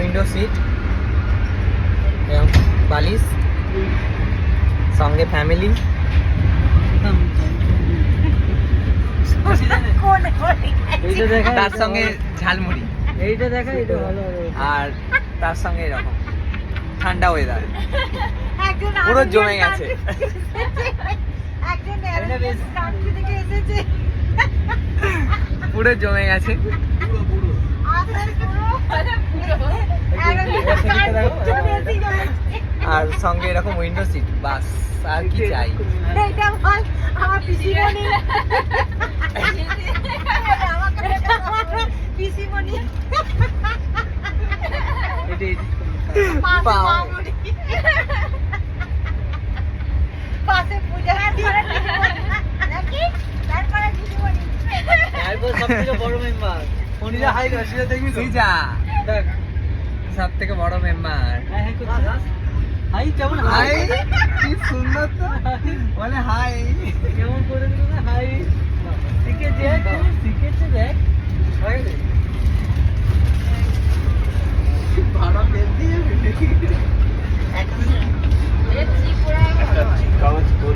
Window seat, বালিশ, সঙ্গে family, তার সঙ্গে ঝালমুড়ি, এইটা দেখা, এটা ভালো হবে। আর তার সঙ্গে এরকম ঠান্ডা ওয়েদার, পুরো জমে গেছে। পুরো জমে গেছে। আর সঙ্গে এরকম উইন্ডো সিট, বাস আর কি চাই। সব থেকে বড় মেম্বার। হাই কেমন? হাই, কি সুন্দর তো বলে হাই। কেমন করে দিল না হাই? শিখেছে, শিখেছে দেখ। ভাড়া পেয়ে দিয়ে